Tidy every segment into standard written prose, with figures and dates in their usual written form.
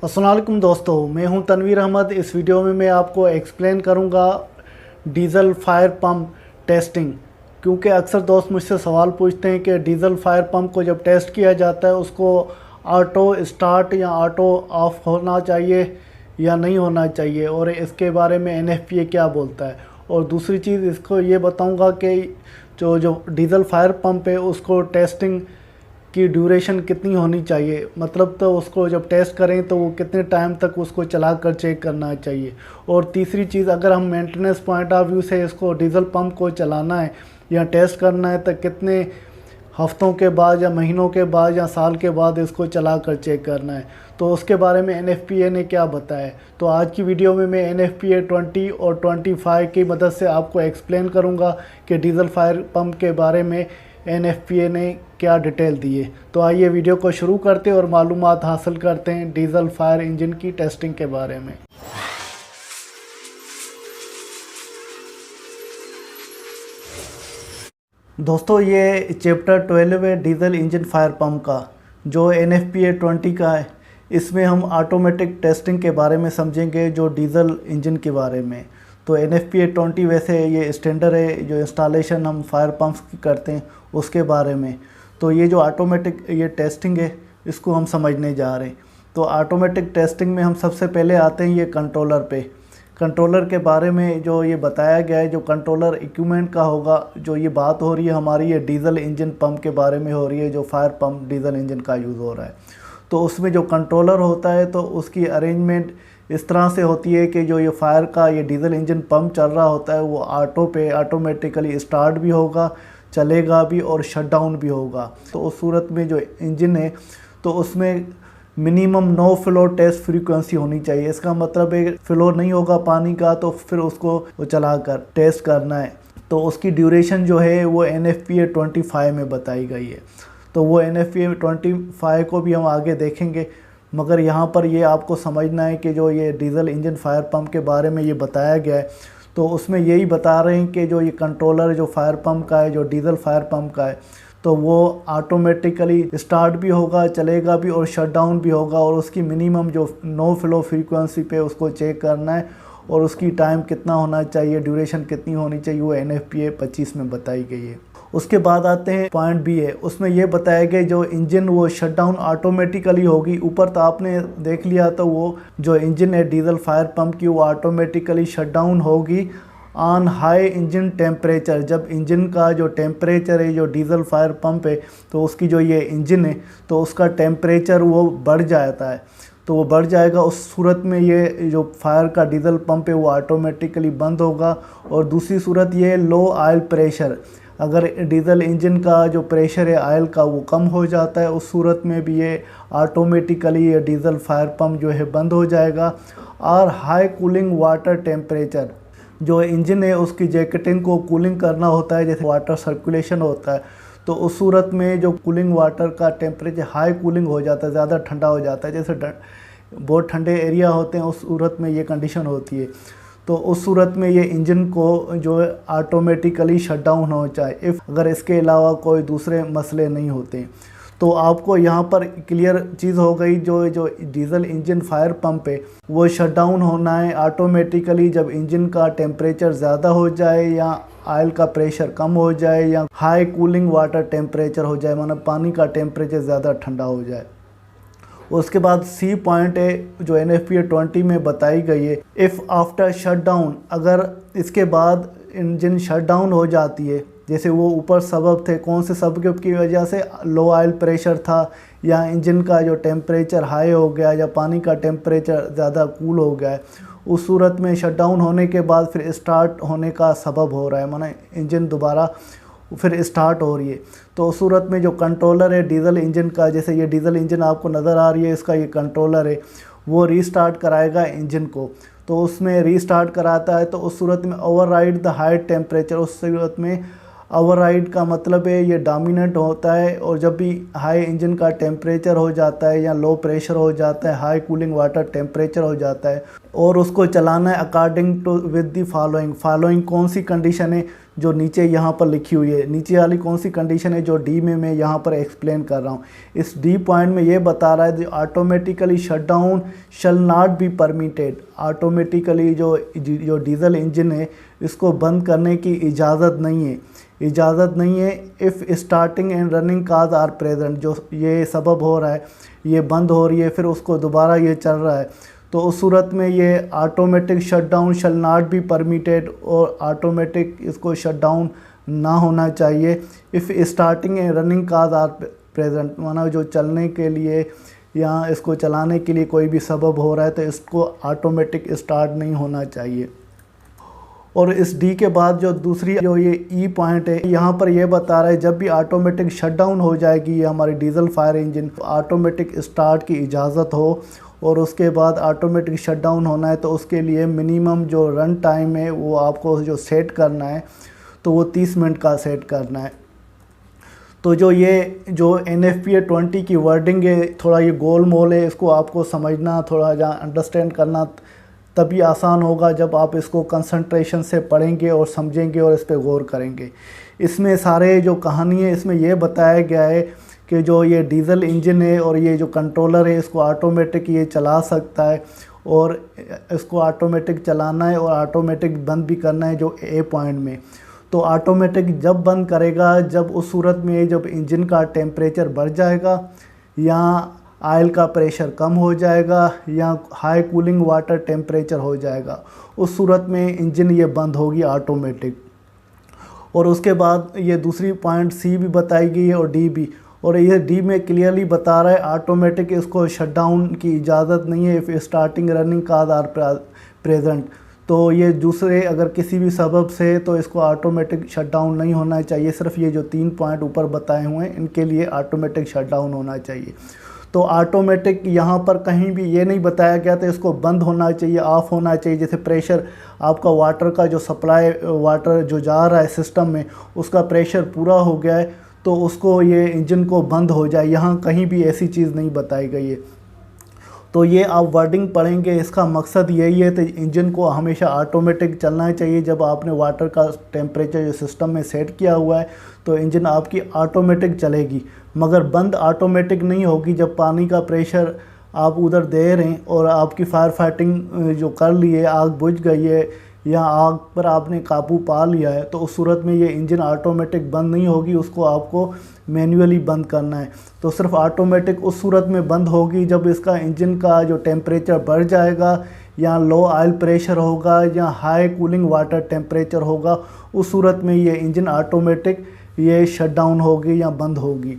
अस्सलाम वालेकुम दोस्तों, मैं हूं तनवीर अहमद। इस वीडियो में मैं आपको एक्सप्लेन करूंगा डीज़ल फायर पंप टेस्टिंग। क्योंकि अक्सर दोस्त मुझसे सवाल पूछते हैं कि डीज़ल फायर पंप को जब टेस्ट किया जाता है उसको ऑटो स्टार्ट या ऑटो ऑफ होना चाहिए या नहीं होना चाहिए, और इसके बारे में NFPA क्या बोलता है। और दूसरी चीज़ इसको ये बताऊंगा कि जो डीज़ल फायर पंप है उसको टेस्टिंग की ड्यूरेशन कितनी होनी चाहिए, मतलब तो उसको जब टेस्ट करें तो वो कितने टाइम तक उसको चला कर चेक करना चाहिए। और तीसरी चीज़, अगर हम मेंटेनेंस पॉइंट ऑफ व्यू से इसको डीज़ल पंप को चलाना है या टेस्ट करना है तो कितने हफ्तों के बाद या महीनों के बाद या साल के बाद इसको चला कर चेक करना है, तो उसके बारे में NFPA ने क्या बताया है। तो आज की वीडियो में मैं NFPA 20 और 25 की मदद से आपको एक्सप्लेन करूंगा कि डीज़ल फायर पंप के बारे में NFPA ने क्या डिटेल दी है। तो आइए वीडियो को शुरू करते हैं और मालूमात हासिल करते हैं डीज़ल फायर इंजन की टेस्टिंग के बारे में। दोस्तों, ये चैप्टर 12 है डीज़ल इंजन फायर पंप का, जो NFPA 20 का है। इसमें हम ऑटोमेटिक टेस्टिंग के बारे में समझेंगे, जो डीज़ल इंजन के बारे में। तो NFPA 20 वैसे ये स्टैंडर्ड है जो इंस्टॉलेशन हम फायर पंप्स की करते हैं उसके बारे में। तो ये जो ऑटोमेटिक ये टेस्टिंग है इसको हम समझने जा रहे हैं। तो ऑटोमेटिक टेस्टिंग में हम सबसे पहले आते हैं ये कंट्रोलर पे। कंट्रोलर के बारे में जो ये बताया गया है, जो कंट्रोलर इक्विपमेंट का होगा, जो ये बात हो रही है हमारी ये डीज़ल इंजन पंप के बारे में हो रही है, जो फायर पंप डीज़ल इंजन का यूज़ हो रहा है। तो उसमें जो कंट्रोलर होता है तो उसकी अरेंजमेंट इस तरह से होती है कि जो ये फायर का ये डीज़ल इंजन पंप चल रहा होता है वो ऑटोमेटिकली स्टार्ट भी होगा, चलेगा भी और शट डाउन भी होगा। तो उस सूरत में जो इंजन है तो उसमें minimum no flow test frequency होनी चाहिए। इसका मतलब है फ्लो नहीं होगा पानी का तो फिर उसको चला कर टेस्ट करना है। तो उसकी ड्यूरेशन जो है वो NFPA 25 में बताई गई है। तो वो NFPA 25 को भी हम आगे देखेंगे, मगर यहाँ पर ये आपको समझना है कि जो ये डीज़ल इंजन फायर पंप के बारे में ये बताया गया है तो उसमें यही बता रहे हैं कि जो ये कंट्रोलर जो फायर पंप का है, जो डीज़ल फायर पंप का है, तो वो ऑटोमेटिकली स्टार्ट भी होगा, चलेगा भी और शट डाउन भी होगा। और उसकी मिनिमम जो नो फ्लो फ्रीक्वेंसी पे उसको चेक करना है और उसकी टाइम कितना होना चाहिए, ड्यूरेशन कितनी होनी चाहिए, वो NFPA 25 में बताई गई है। उसके बाद आते हैं पॉइंट B है, उसमें ये बताया गया जो इंजन वो शट डाउन ऑटोमेटिकली होगी। ऊपर तो आपने देख लिया, तो वो जो इंजन है डीज़ल फायर पंप की वो ऑटोमेटिकली शट डाउन होगी ऑन हाई इंजन टेम्परेचर। जब इंजन का जो टेम्परेचर है, जो डीज़ल फायर पंप है तो उसकी जो ये इंजन है तो उसका टेम्परेचर वो बढ़ जाता है, तो वो बढ़ जाएगा। उस सूरत में ये जो फायर का डीज़ल पंप है वो ऑटोमेटिकली बंद होगा। और दूसरी सूरत ये लो ऑयल प्रेशर, अगर डीज़ल इंजन का जो प्रेशर है ऑयल का वो कम हो जाता है, उस सूरत में भी ये ऑटोमेटिकली ये डीज़ल फायर पंप जो है बंद हो जाएगा। और हाई कूलिंग वाटर टेम्परेचर, जो इंजन है उसकी जैकेटिंग को कूलिंग करना होता है, जैसे वाटर सर्कुलेशन होता है, तो उस सूरत में जो कूलिंग वाटर का टेम्परेचर हाई कूलिंग हो जाता है, ज़्यादा ठंडा हो जाता है, जैसे बहुत ठंडे एरिया होते हैं उस सूरत में ये कंडीशन होती है। तो उस सूरत में ये इंजन को जो ऑटोमेटिकली शट डाउन हो जाए, अगर इसके अलावा कोई दूसरे मसले नहीं होते। तो आपको यहाँ पर क्लियर चीज़ हो गई, जो डीज़ल इंजन फायर पंप है वो शट डाउन होना है ऑटोमेटिकली जब इंजन का टेम्परेचर ज़्यादा हो जाए या ऑयल का प्रेशर कम हो जाए या हाई कूलिंग वाटर टेम्परेचर हो जाए, मतलब पानी का टेम्परेचर ज़्यादा ठंडा हो जाए। उसके बाद C पॉइंट है जो NFPA 20 में बताई गई है, इफ़ आफ्टर शट डाउन, अगर इसके बाद इंजन शट डाउन हो जाती है, जैसे वो ऊपर सबब थे, कौन से सबब की वजह से, लो ऑयल प्रेशर था या इंजन का जो टेम्परेचर हाई हो गया या पानी का टेम्परेचर ज़्यादा कूल हो गया है, उस सूरत में शट डाउन होने के बाद फिर स्टार्ट होने का सबब हो रहा है, माना इंजन दोबारा फिर स्टार्ट हो रही है। तो उस सूरत में जो कंट्रोलर है डीज़ल इंजन का, जैसे ये डीज़ल इंजन आपको नज़र आ रही है, इसका ये कंट्रोलर है, वो रीस्टार्ट कराएगा इंजन को। तो उसमें रीस्टार्ट कराता है तो उस सूरत में ओवरराइड द हाई टेम्परेचर, उस सूरत में ओवरराइड का मतलब है ये डोमिनेंट होता है। और जब भी हाई इंजन का टेम्परेचर हो जाता है या लो प्रेशर हो जाता है, हाई कूलिंग वाटर टेम्परेचर हो जाता है, और उसको चलाना है according to with the following. कौन सी कंडीशन है, जो नीचे यहाँ पर लिखी हुई है। नीचे वाली कौन सी कंडीशन है जो डी में मैं यहाँ पर एक्सप्लेन कर रहा हूँ। इस डी पॉइंट में ये बता रहा है automatically shut down shall not be permitted. Automatically जो डीजल इंजन है इसको बंद करने की इजाज़त नहीं है, इजाज़त नहीं है। If starting and running cause are present, जो ये सबब हो रहा है, ये बंद हो रही है फिर उसको दोबारा ये चल रहा है, तो उस सूरत में ये automatic shut down shall not be permitted, और ऑटोमेटिक इसको शट डाउन ना होना चाहिए। If starting and running cause are present, माना जो चलने के लिए या इसको चलाने के लिए कोई भी सबब हो रहा है तो इसको ऑटोमेटिक स्टार्ट नहीं होना चाहिए। और इस डी के बाद जो दूसरी जो ये ई पॉइंट है यहाँ पर ये बता रहा है जब भी ऑटोमेटिक शट डाउन हो जाएगी ये हमारी diesel fire engine, automatic start की इजाज़त हो और उसके बाद ऑटोमेटिक शट डाउन होना है तो उसके लिए मिनिमम जो रन टाइम है वो आपको जो सेट करना है तो वो 30 मिनट का सेट करना है। तो जो NFPA 20 की वर्डिंग है थोड़ा ये गोल मोल है, इसको आपको समझना थोड़ा अंडरस्टैंड करना तभी आसान होगा जब आप इसको कंसंट्रेशन से पढ़ेंगे और समझेंगे और इस पर गौर करेंगे। इसमें सारे जो कहानी है इसमें यह बताया गया है कि जो ये डीज़ल इंजन है और ये जो कंट्रोलर है इसको ऑटोमेटिक ये चला सकता है और इसको ऑटोमेटिक चलाना है और ऑटोमेटिक बंद भी करना है जो ए पॉइंट में। तो ऑटोमेटिक जब बंद करेगा जब उस सूरत में जब इंजन का टेम्परेचर बढ़ जाएगा या ऑयल का प्रेशर कम हो जाएगा या हाई कूलिंग वाटर टेम्परेचर हो जाएगा, उस सूरत में इंजन ये बंद होगी ऑटोमेटिक। और उसके बाद ये दूसरी पॉइंट सी भी बताई गई है और डी भी, और ये डी में क्लियरली बता रहा है ऑटोमेटिक इसको शट डाउन की इजाज़त नहीं है if starting running cause are present. तो ये दूसरे अगर किसी भी सबब से तो इसको ऑटोमेटिक शट डाउन नहीं होना चाहिए, सिर्फ ये जो 3 पॉइंट ऊपर बताए हुए हैं इनके लिए ऑटोमेटिक शट डाउन होना चाहिए। तो ऑटोमेटिक यहाँ पर कहीं भी ये नहीं बताया गया था इसको बंद होना चाहिए, ऑफ़ होना चाहिए। जैसे प्रेशर आपका वाटर का जो सप्लाई वाटर जो जा रहा है सिस्टम में उसका प्रेशर पूरा हो गया है तो उसको ये इंजन को बंद हो जाए, यहाँ कहीं भी ऐसी चीज़ नहीं बताई गई है। तो ये आप वर्डिंग पढ़ेंगे इसका मकसद यही है कि इंजन को हमेशा ऑटोमेटिक चलना चाहिए। जब आपने वाटर का टेम्परेचर जो सिस्टम में सेट किया हुआ है तो इंजन आपकी ऑटोमेटिक चलेगी, मगर बंद ऑटोमेटिक नहीं होगी। जब पानी का प्रेशर आप उधर दे रहे हैं और आपकी फायर फाइटिंग जो कर ली है, आग बुझ गई है या आग पर आपने काबू पा लिया है, तो उस सूरत में ये इंजन ऑटोमेटिक बंद नहीं होगी, उसको आपको मैन्युअली बंद करना है। तो सिर्फ ऑटोमेटिक उस सूरत में बंद होगी जब इसका इंजन का जो टेम्परेचर बढ़ जाएगा या लो ऑयल प्रेशर होगा या हाई कूलिंग वाटर टेम्परेचर होगा, उस सूरत में ये इंजन ऑटोमेटिक ये शट डाउन होगी या बंद होगी।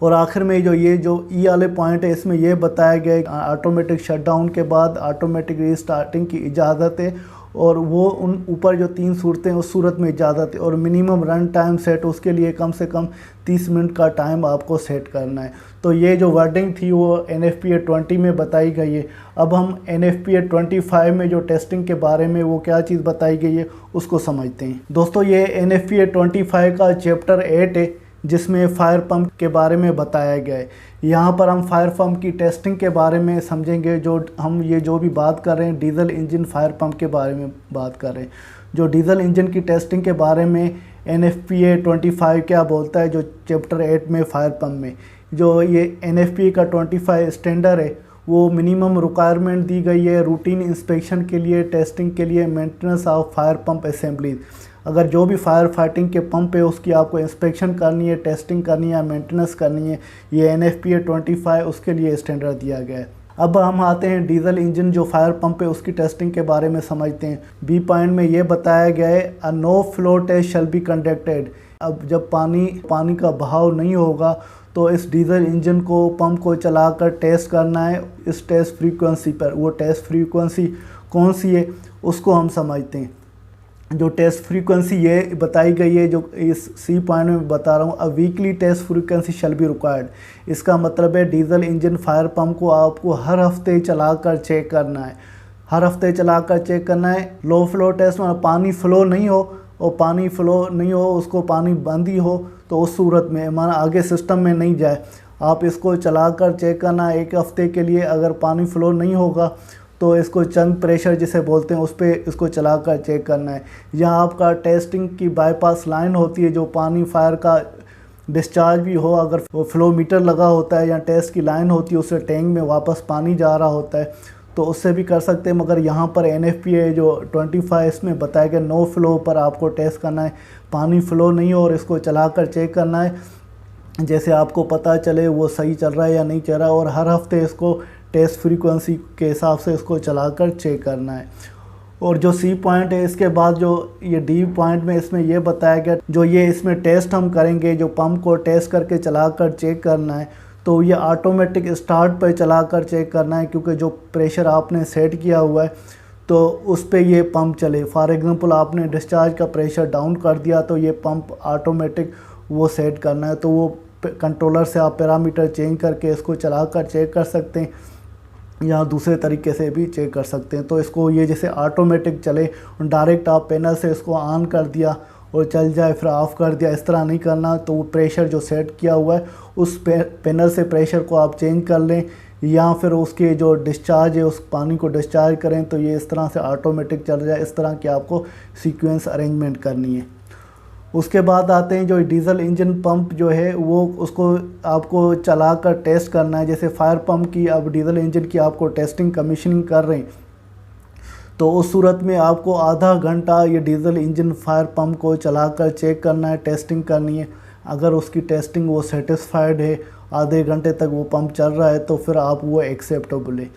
और आखिर में जो ई वाले पॉइंट है इसमें यह बताया गया है ऑटोमेटिक शट डाउन के बाद ऑटोमेटिक रीस्टार्टिंग की इजाज़त है और वो उन ऊपर जो 3 सूरतें उस सूरत में इजाज़त है और मिनिमम रन टाइम सेट उसके लिए कम से कम 30 मिनट का टाइम आपको सेट करना है। तो ये जो वर्डिंग थी वो NFPA 20 में बताई गई है। अब हम NFPA 25 में जो टेस्टिंग के बारे में वो क्या चीज़ बताई गई है उसको समझते हैं। दोस्तों ये NFPA 25 का चैप्टर 8 है जिसमें फायर पंप के बारे में बताया गया है। यहाँ पर हम फायर पंप की टेस्टिंग के बारे में समझेंगे। जो भी बात कर रहे हैं डीजल इंजन फायर पंप के बारे में बात कर रहे हैं। जो डीजल इंजन की टेस्टिंग के बारे में NFPA 25 क्या बोलता है, जो चैप्टर 8 में फायर पंप में जो ये NFPA का 25 स्टैंडर्ड है वो मिनिमम रिक्वायरमेंट दी गई है रूटीन इंस्पेक्शन के लिए, टेस्टिंग के लिए, maintenance of fire pump assemblies. अगर जो भी फायर फाइटिंग के पंप है उसकी आपको इंस्पेक्शन करनी है, टेस्टिंग करनी है, मेंटेनेंस करनी है, ये NFPA 25 उसके लिए स्टैंडर्ड दिया गया है। अब हम आते हैं डीजल इंजन जो फायर पंप है उसकी टेस्टिंग के बारे में समझते हैं। बी पॉइंट में ये बताया गया है a no flow test shall be conducted. अब जब पानी का बहाव नहीं होगा तो इस डीजल इंजन को पंप को चलाकर टेस्ट करना है इस टेस्ट फ्रीक्वेंसी पर। वो टेस्ट फ्रीक्वेंसी कौन सी है उसको हम समझते हैं। जो टेस्ट फ्रीक्वेंसी ये बताई गई है जो इस सी पॉइंट में बता रहा हूँ, a weekly test frequency shall be required. इसका मतलब है डीजल इंजन फायर पंप को आपको हर हफ्ते चलाकर चेक करना है, हर हफ्ते चलाकर चेक करना है। लो फ्लो टेस्ट में पानी फ्लो नहीं हो और पानी फ्लो नहीं हो उसको पानी बंद ही हो तो उस सूरत में माना आगे सिस्टम में नहीं जाए, आप इसको चलाकर चेक करना है 1 हफ्ते के लिए। अगर पानी फ्लो नहीं होगा तो इसको चंग प्रेशर जिसे बोलते हैं उस पर इसको चला कर चेक करना है। यहाँ आपका टेस्टिंग की बाईपास लाइन होती है, जो पानी फायर का डिस्चार्ज भी हो, अगर वो फ्लो मीटर लगा होता है या टेस्ट की लाइन होती है, उससे टैंक में वापस पानी जा रहा होता है, तो उससे भी कर सकते हैं। मगर यहाँ पर NFPA जो 25 इसमें बताया गया नो फ्लो पर आपको टेस्ट करना है, पानी फ्लो नहीं हो और इसको चला कर चेक करना है, जैसे आपको पता चले वो सही चल रहा है या नहीं चल रहा है। और हर हफ्ते इसको टेस्ट फ्रीक्वेंसी के हिसाब से इसको चलाकर चेक करना है। और जो C पॉइंट है, इसके बाद जो ये D पॉइंट में इसमें ये बताया गया, जो ये इसमें टेस्ट हम करेंगे, जो पंप को टेस्ट करके चलाकर चेक करना है, तो ये ऑटोमेटिक स्टार्ट पर चलाकर चेक करना है, क्योंकि जो प्रेशर आपने सेट किया हुआ है तो उस पर ये पंप चले। फॉर एग्जांपल आपने डिस्चार्ज का प्रेशर डाउन कर दिया तो ये पंप ऑटोमेटिक वो सेट करना है, तो वो कंट्रोलर से आप पैरामीटर चेंज करके इसको चलाकर चेक कर सकते हैं, या दूसरे तरीके से भी चेक कर सकते हैं। तो इसको ये जैसे ऑटोमेटिक चले, डायरेक्ट आप पैनल से इसको ऑन कर दिया और चल जाए फिर ऑफ़ कर दिया, इस तरह नहीं करना। तो वो प्रेशर जो सेट किया हुआ है उस पैनल से प्रेशर को आप चेंज कर लें, या फिर उसके जो डिस्चार्ज है उस पानी को डिस्चार्ज करें, तो ये इस तरह से ऑटोमेटिक चल जाए। इस तरह की आपको सीक्वेंस अरेंजमेंट करनी है। उसके बाद आते हैं जो डीजल इंजन पंप जो है वो उसको आपको चलाकर टेस्ट करना है। जैसे फायर पंप की, अब डीजल इंजन की आपको टेस्टिंग कमीशनिंग कर रहे हैं, तो उस सूरत में आपको आधा घंटा ये डीजल इंजन फायर पंप को चलाकर चेक करना है, टेस्टिंग करनी है। अगर उसकी टेस्टिंग वो सेटिस्फाइड है, आधे घंटे तक वो पंप चल रहा है, तो फिर आप वो एक्सेप्टेबल है।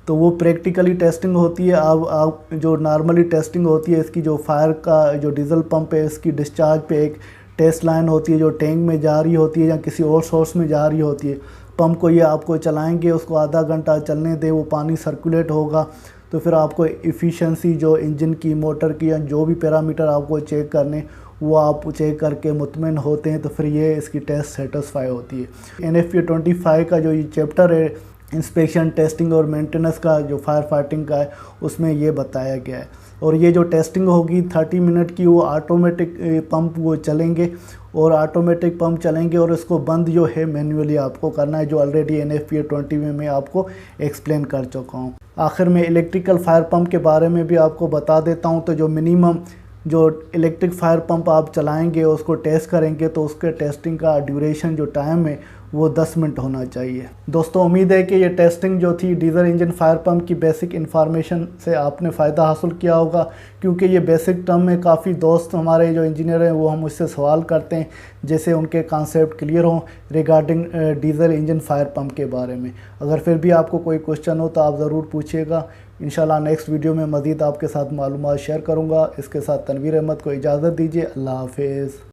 तो वो प्रैक्टिकली टेस्टिंग होती है। आप जो नॉर्मली टेस्टिंग होती है इसकी, जो फायर का जो डीजल पंप है इसकी डिस्चार्ज पे एक टेस्ट लाइन होती है जो टैंक में जा रही होती है या किसी और सोर्स में जा रही होती है। पंप को ये आपको चलाएंगे, उसको आधा घंटा चलने दें, वो पानी सर्कुलेट होगा, तो फिर आपको एफिशिएंसी जो इंजन की, मोटर की, या जो भी पैरामीटर आपको चेक करने वो आप चेक करके मुतमिन होते हैं, तो फिर ये इसकी टेस्ट सेटिस्फाई होती है। NFPA 25 का जो ये चैप्टर है इंस्पेक्शन, टेस्टिंग और मेंटेनेंस का, जो फायर फाइटिंग का है, उसमें ये बताया गया है। और ये जो टेस्टिंग होगी 30 मिनट की, वो ऑटोमेटिक पंप वो चलेंगे, और ऑटोमेटिक पंप चलेंगे, और इसको बंद जो है मैन्युअली आपको करना है, जो ऑलरेडी NFPA 20 में मैं आपको एक्सप्लेन कर चुका हूँ। आखिर में इलेक्ट्रिकल फायर पंप के बारे में भी आपको बता देता हूँ। तो जो मिनिमम जो इलेक्ट्रिक फायर पंप आप चलाएंगे, उसको टेस्ट करेंगे, तो उसके टेस्टिंग का ड्यूरेशन जो टाइम है वो 10 मिनट होना चाहिए। दोस्तों, उम्मीद है कि ये टेस्टिंग जो थी डीजल इंजन फायर पंप की बेसिक इन्फॉर्मेशन से आपने फ़ायदा हासिल किया होगा, क्योंकि ये बेसिक टर्म में काफ़ी दोस्त हमारे जो इंजीनियर हैं वो हम उससे सवाल करते हैं, जैसे उनके कॉन्सेप्ट क्लियर हों regarding diesel engine fire pump के बारे में। अगर फिर भी आपको कोई क्वेश्चन हो तो आप ज़रूर पूछिएगा। इंशाल्लाह नेक्स्ट वीडियो में मज़ीद आपके साथ मालूमात शेयर करूँगा। इसके साथ तनवीर अहमद को इजाज़त दीजिए। अल्लाह हाफिज़।